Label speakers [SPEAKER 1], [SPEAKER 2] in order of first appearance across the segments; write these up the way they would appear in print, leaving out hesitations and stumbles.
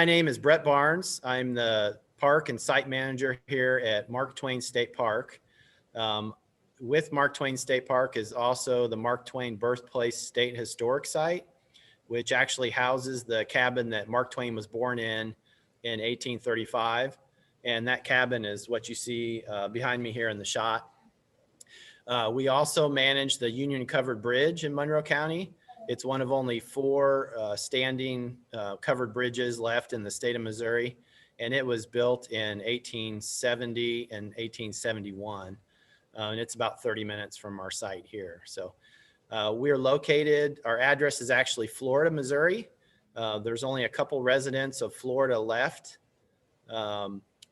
[SPEAKER 1] My name is Brett Barnes. I'm the park and site manager here at Mark Twain State Park. With Mark Twain State Park is also the Mark Twain Birthplace State Historic Site, which actually houses the cabin that Mark Twain was born in 1835. And that cabin is what you see behind me here in the shot. We also manage the Union Covered Bridge in Monroe County. It's one of only four standing covered bridges left in the state of Missouri, and it was built in 1870 and 1871. And it's about 30 minutes from our site here. So we're located, our address is actually Florida, Missouri. There's only a couple residents of Florida left.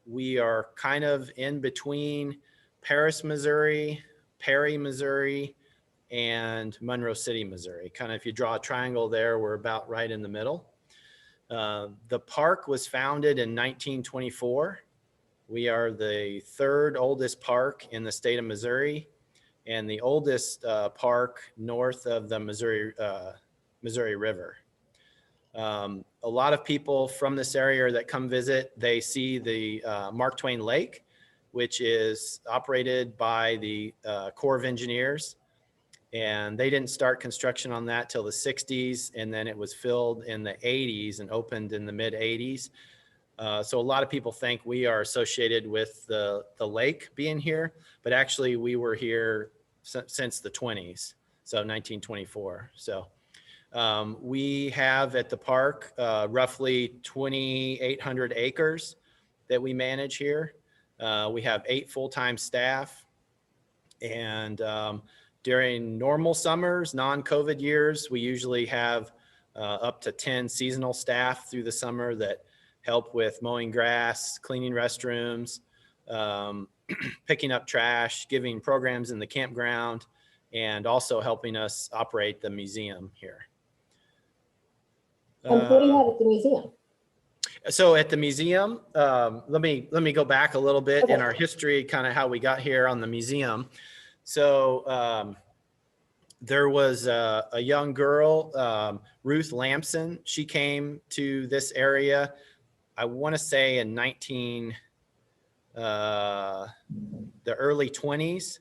[SPEAKER 1] We are kind of in between Paris, Missouri, Perry, Missouri, and Monroe City, Missouri. Kind of if you draw a triangle there, we're about right in the middle. The park was founded in 1924. We are the third oldest park in the state of Missouri and the oldest park north of the Missouri River. A lot of people from this area that come visit, they see the Mark Twain Lake, which is operated by the Corps of Engineers. And they didn't start construction on that till the 60s. And then it was filled in the 80s and opened in the mid 80s. So a lot of people think we are associated with the lake being here, but actually we were here since the 20s. So 1924. So we have at the park roughly 2,800 acres that we manage here. We have 8 full-time staff, and during normal summers, non-COVID years, we usually have up to 10 seasonal staff through the summer that help with mowing grass, cleaning restrooms, picking up trash, giving programs in the campground, and also helping us operate the museum here.
[SPEAKER 2] And what do you have at the museum?
[SPEAKER 1] So at the museum, let me go back a little bit in our history, kind of how we got here on the museum. So there was a young girl, Ruth Lamson. She came to this area, I want to say in the early 20s,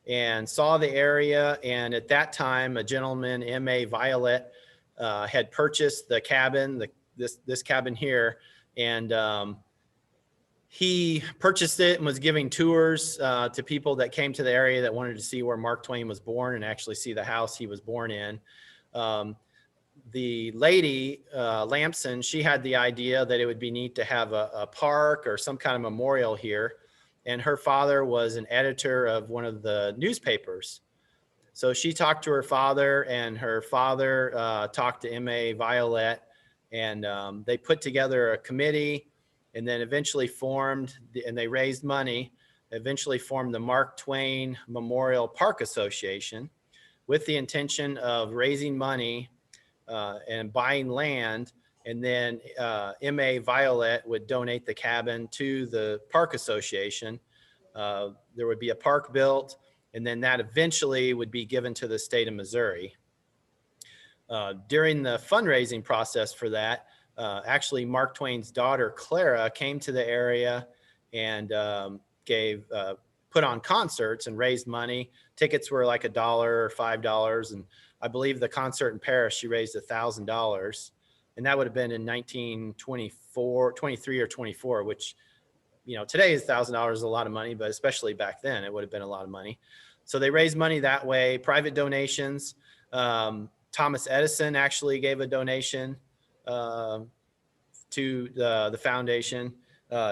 [SPEAKER 1] and saw the area. And at that time, a gentleman, M.A. Violet, had purchased the cabin, this cabin here, and he purchased it and was giving tours to people that came to the area that wanted to see where Mark Twain was born and actually see the house he was born in. The lady, Lamson, she had the idea that it would be neat to have a park or some kind of memorial here. And her father was an editor of one of the newspapers. So she talked to her father, and her father talked to M.A. Violet, and they put together a committee, and then eventually formed, and they raised money, eventually formed the Mark Twain Memorial Park Association with the intention of raising money and buying land. And then M.A. Violet would donate the cabin to the Park Association. There would be a park built, and then that eventually would be given to the state of Missouri. During the fundraising process for that, actually Mark Twain's daughter, Clara, came to the area and put on concerts and raised money. Tickets were like $1 or $5. And I believe the concert in Paris, she raised $1,000. And that would have been in 1923 or 24, which, you know, today is $1,000 is a lot of money, but especially back then, it would have been a lot of money. So they raised money that way, private donations. Thomas Edison actually gave a donation to the foundation.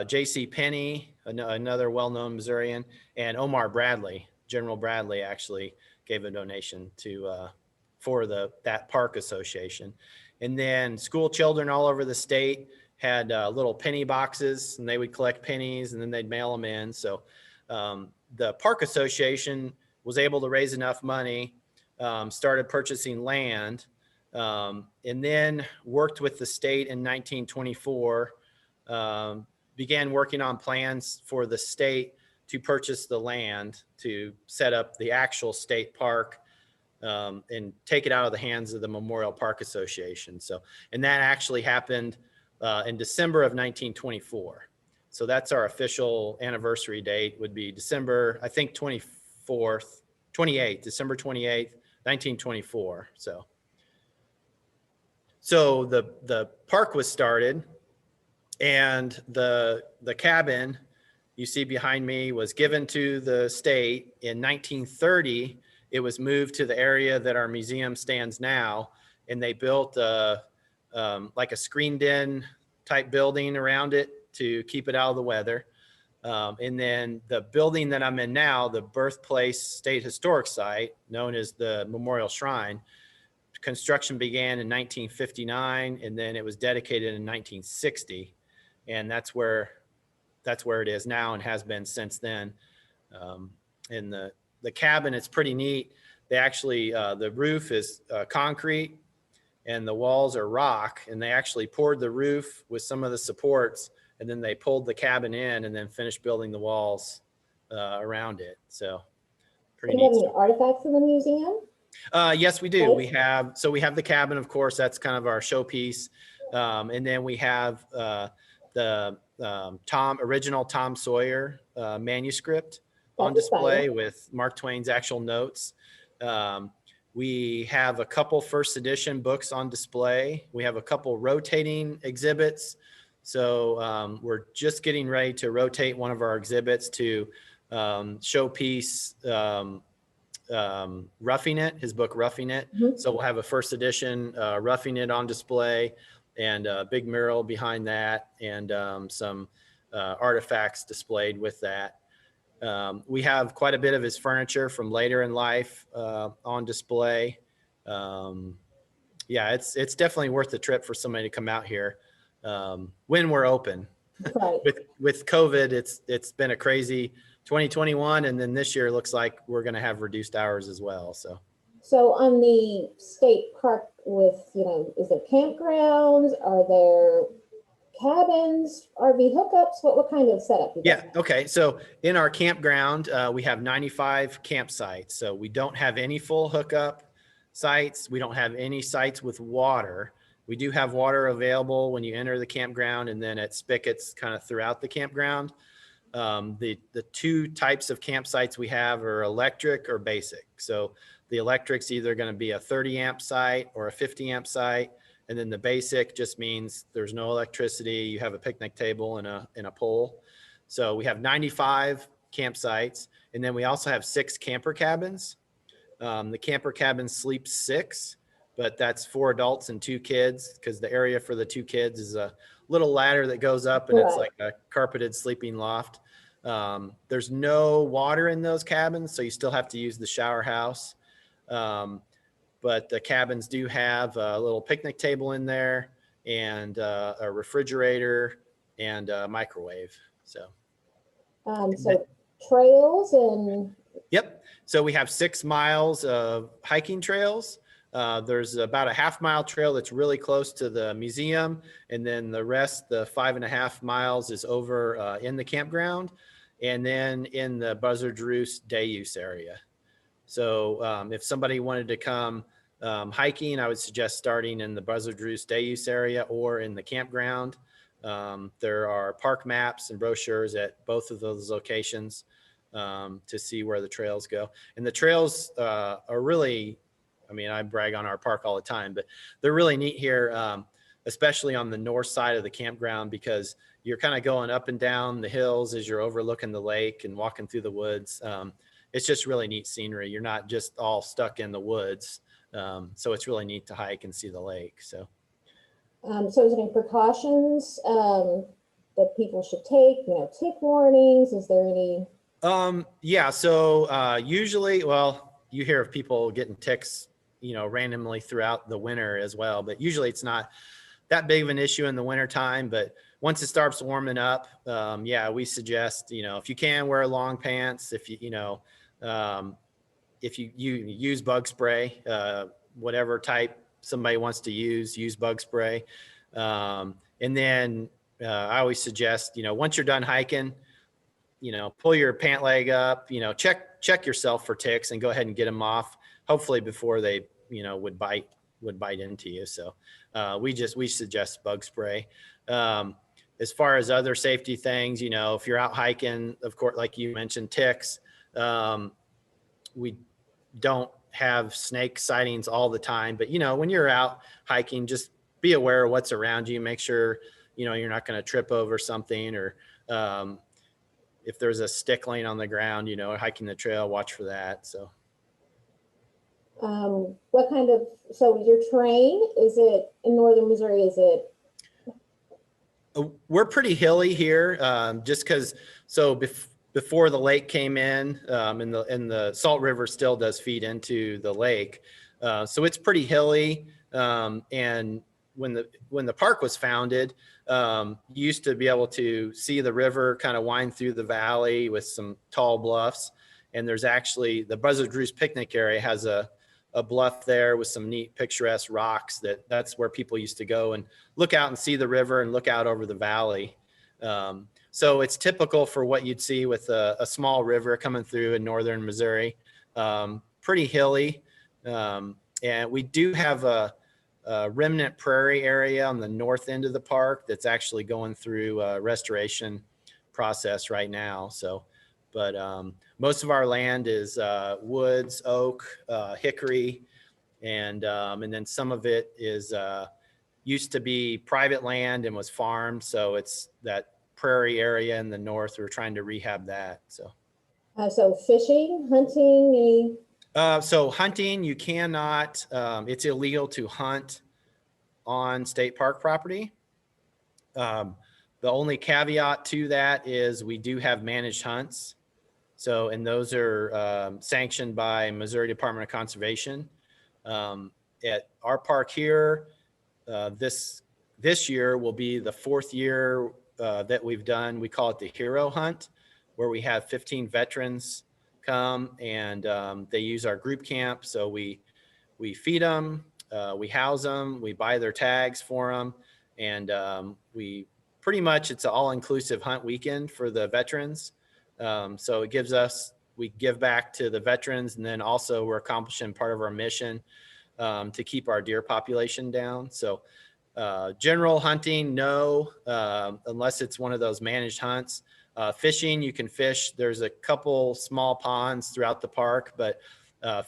[SPEAKER 1] J.C. Penney, another well-known Missourian, and Omar Bradley, General Bradley, actually gave a donation for that park association. And then school children all over the state had little penny boxes, and they would collect pennies, and then they'd mail them in. So the park association was able to raise enough money, started purchasing land, and then worked with the state in 1924, began working on plans for the state to purchase the land to set up the actual state park and take it out of the hands of the Memorial Park Association. So, and that actually happened in December of 1924. So that's our official anniversary date, would be December, I think 24th, 28th, December 28th, 1924. So the park was started, and the cabin you see behind me was given to the state in 1930. It was moved to the area that our museum stands now, and they built like a screened-in type building around it to keep it out of the weather. And then the building that I'm in now, the Birthplace State Historic Site, known as the Memorial Shrine, construction began in 1959, and then it was dedicated in 1960, and that's where it is now and has been since then. And the cabin, it's pretty neat. They actually, the roof is concrete and the walls are rock, and they actually poured the roof with some of the supports, and then they pulled the cabin in and then finished building the walls around it. So pretty
[SPEAKER 2] Do you
[SPEAKER 1] neat
[SPEAKER 2] have any
[SPEAKER 1] stuff.
[SPEAKER 2] artifacts in the museum?
[SPEAKER 1] Yes, we do.
[SPEAKER 2] Right.
[SPEAKER 1] We have the cabin, of course, that's kind of our showpiece. And then we have the original Tom Sawyer manuscript on display with Mark Twain's actual notes. We have a couple first edition books on display. We have a couple rotating exhibits. So we're just getting ready to rotate one of our exhibits to showpiece Roughing It, his book Roughing It. Mm-hmm. So we'll have a first edition Roughing It on display, and a big mural behind that, and some artifacts displayed with that. We have quite a bit of his furniture from later in life on display. Yeah, it's definitely worth the trip for somebody to come out here when we're open.
[SPEAKER 2] Right.
[SPEAKER 1] With COVID, it's been a crazy 2021, and then this year looks like we're going to have reduced hours as well.
[SPEAKER 2] So on the state park, with, is there campgrounds? Are there cabins, RV hookups? What kind of setup?
[SPEAKER 1] Yeah. Okay. So in our campground, we have 95 campsites. So we don't have any full hookup sites. We don't have any sites with water. We do have water available when you enter the campground, and then at spigots kind of throughout the campground. The two types of campsites we have are electric or basic. So the electric's either going to be a 30 amp site or a 50 amp site. And then the basic just means there's no electricity. You have a picnic table and a pole. So we have 95 campsites. And then we also have 6 camper cabins. The camper cabin sleeps 6, but that's 4 adults and 2 kids, because the area for the 2 kids is a little ladder that goes up, and it's like a carpeted sleeping loft. There's no water in those cabins, so you still have to use the shower house. But the cabins do have a little picnic table in there, and a refrigerator and a microwave. So
[SPEAKER 2] trails and.
[SPEAKER 1] Yep. So we have 6 miles of hiking trails. There's about a half-mile trail that's really close to the museum, and then the rest, the 5.5 miles, is over in the campground, and then in the Buzzard Roost day use area. So if somebody wanted to come hiking, I would suggest starting in the Buzzard Roost day use area or in the campground. There are park maps and brochures at both of those locations to see where the trails go. And the trails are really, I brag on our park all the time, but they're really neat here, especially on the north side of the campground, because you're kind of going up and down the hills as you're overlooking the lake and walking through the woods. It's just really neat scenery. You're not just all stuck in the woods. So it's really neat to hike and see the lake. So
[SPEAKER 2] is there any precautions that people should take, tick warnings? Is there any?
[SPEAKER 1] Yeah. So usually, well, you hear of people getting ticks, randomly throughout the winter as well, but usually it's not that big of an issue in the winter time. But once it starts warming up, yeah, we suggest, if you can, wear long pants. If if you use bug spray, whatever type somebody wants to use bug spray. And then I always suggest, once you're done hiking, pull your pant leg up, check yourself for ticks and go ahead and get them off, hopefully before they, would bite into you. So we suggest bug spray. As far as other safety things, you know, if you're out hiking, of course, like you mentioned, ticks, we don't have snake sightings all the time, but you know, when you're out hiking, just be aware of what's around you. Make sure, you know, you're not going to trip over something, or if there's a stick laying on the ground, you know, hiking the trail, watch for that. So.
[SPEAKER 2] What kind of, so your terrain, is it in northern Missouri? Is it?
[SPEAKER 1] We're pretty hilly here, just because, so before the lake came in, and the Salt River still does feed into the lake. So it's pretty hilly. And when the park was founded, you used to be able to see the river kind of wind through the valley with some tall bluffs. And there's actually, the Buzzard Roost picnic area has a bluff there with some neat picturesque rocks that's where people used to go and look out and see the river and look out over the valley. So it's typical for what you'd see with a small river coming through in northern Missouri. Pretty hilly. And we do have a remnant prairie area on the north end of the park that's actually going through a restoration process right now. So, but most of our land is woods, oak, hickory, and then some of it is used to be private land and was farmed. So it's that prairie area in the north. We're trying to rehab that. So.
[SPEAKER 2] So fishing, hunting, any?
[SPEAKER 1] So hunting, you cannot. It's illegal to hunt on state park property. The only caveat to that is we do have managed hunts. So, and those are sanctioned by Missouri Department of Conservation. At our park here, this year will be the 4th year that we've done. We call it the Hero Hunt, where we have 15 veterans come and they use our group camp. So we feed them, we house them, we buy their tags for them, and we pretty much, it's an all-inclusive hunt weekend for the veterans. So it gives us, we give back to the veterans, and then also we're accomplishing part of our mission to keep our deer population down. So general hunting, no, unless it's one of those managed hunts. Fishing, you can fish. There's a couple small ponds throughout the park, but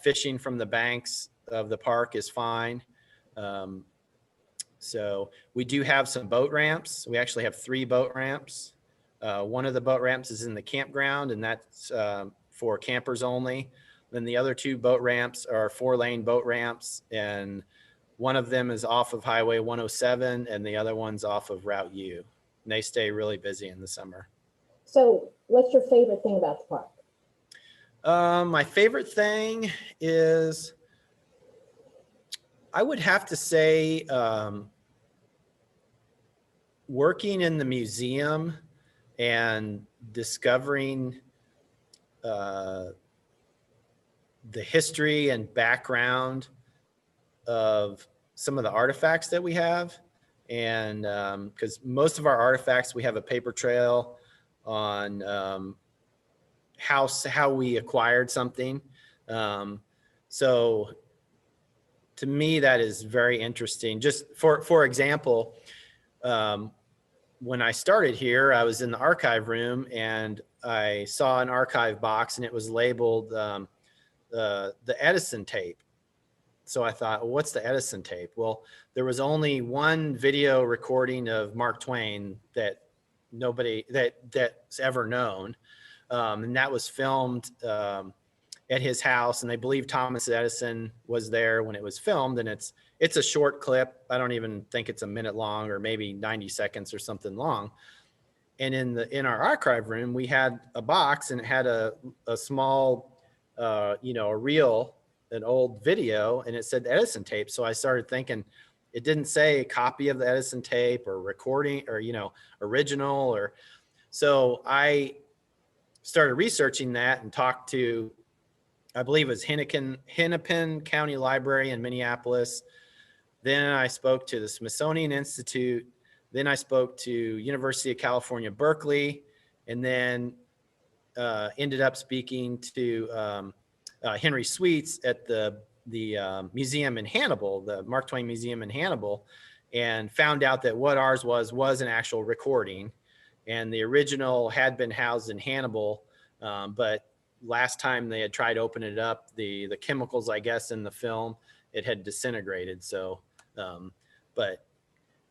[SPEAKER 1] fishing from the banks of the park is fine. So we do have some boat ramps. We actually have 3 boat ramps. One of the boat ramps is in the campground, and that's for campers only. Then the other 2 boat ramps are 4-lane boat ramps, and one of them is off of Highway 107 and the other one's off of Route U. And they stay really busy in the summer.
[SPEAKER 2] So what's your favorite thing about the park?
[SPEAKER 1] My favorite thing is, I would have to say, working in the museum and discovering the history and background of some of the artifacts that we have. And because most of our artifacts, we have a paper trail on how we acquired something. So to me, that is very interesting. Just for example, when I started here, I was in the archive room and I saw an archive box and it was labeled the Edison Tape. So I thought, well, what's the Edison Tape? Well, there was only one video recording of Mark Twain that nobody that's ever known. And that was filmed at his house, and they believe Thomas Edison was there when it was filmed. And it's a short clip. I don't even think it's a minute long, or maybe 90 seconds or something long. And in our archive room, we had a box, and it had a small, a reel, an old video, and it said Edison Tape. So I started thinking, it didn't say a copy of the Edison Tape or recording or, original, or, so I started researching that and talked to, I believe it was Hennepin County Library in Minneapolis. Then I spoke to the Smithsonian Institute. Then I spoke to University of California, Berkeley, and then ended up speaking to Henry Sweets at the museum in Hannibal, the Mark Twain Museum in Hannibal. and found out that what ours was an actual recording. And the original had been housed in Hannibal, but last time they had tried opening it up, the chemicals, I guess, in the film, it had disintegrated. So, but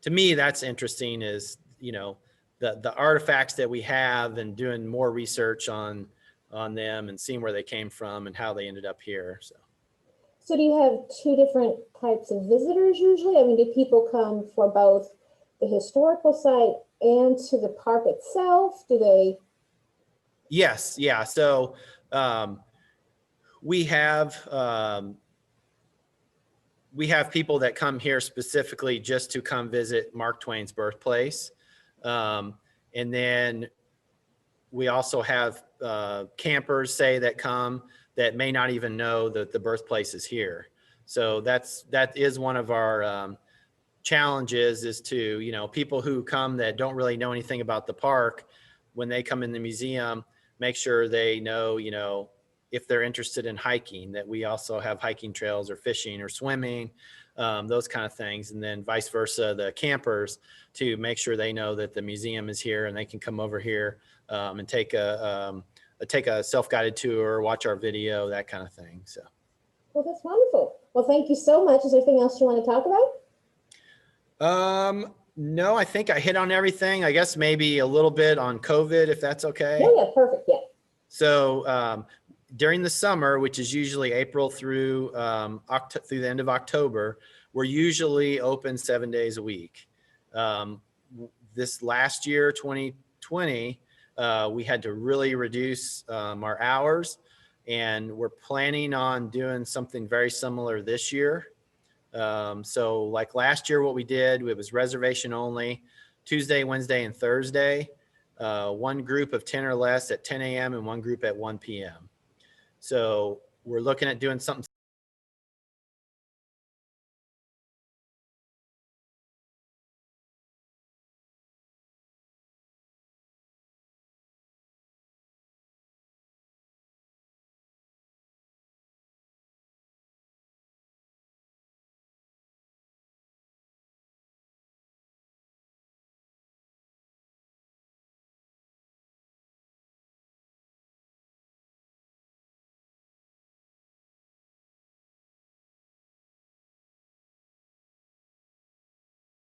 [SPEAKER 1] to me, that's interesting is, you know, the artifacts that we have and doing more research on them and seeing where they came from and how they ended up here.
[SPEAKER 2] So do you have two different types of visitors usually? I mean, do people come for both the historical site and to the park itself? Do they?
[SPEAKER 1] Yes. Yeah. So we have people that come here specifically just to come visit Mark Twain's birthplace. And then we also have campers, say, that come that may not even know that the birthplace is here. So that is one of our challenges, is to, you know, people who come that don't really know anything about the park, when they come in the museum, make sure they know, you know, if they're interested in hiking, that we also have hiking trails, or fishing or swimming, those kind of things. And then vice versa, the campers, to make sure they know that the museum is here and they can come over here and take a self-guided tour, watch our video, that kind of thing. So.
[SPEAKER 2] Well, that's wonderful. Well, thank you so much. Is there anything else you want to talk about?
[SPEAKER 1] No, I think I hit on everything. I guess maybe a little bit on COVID, if that's okay.
[SPEAKER 2] Yeah, perfect. Yeah.
[SPEAKER 1] So during the summer, which is usually April through through the end of October, we're usually open 7 days a week. This last year, 2020, we had to really reduce our hours, and we're planning on doing something very similar this year. So like last year, what we did, it was reservation only, Tuesday, Wednesday, and Thursday, one group of 10 or less at 10 a.m. and one group at 1 p.m. So we're looking at doing something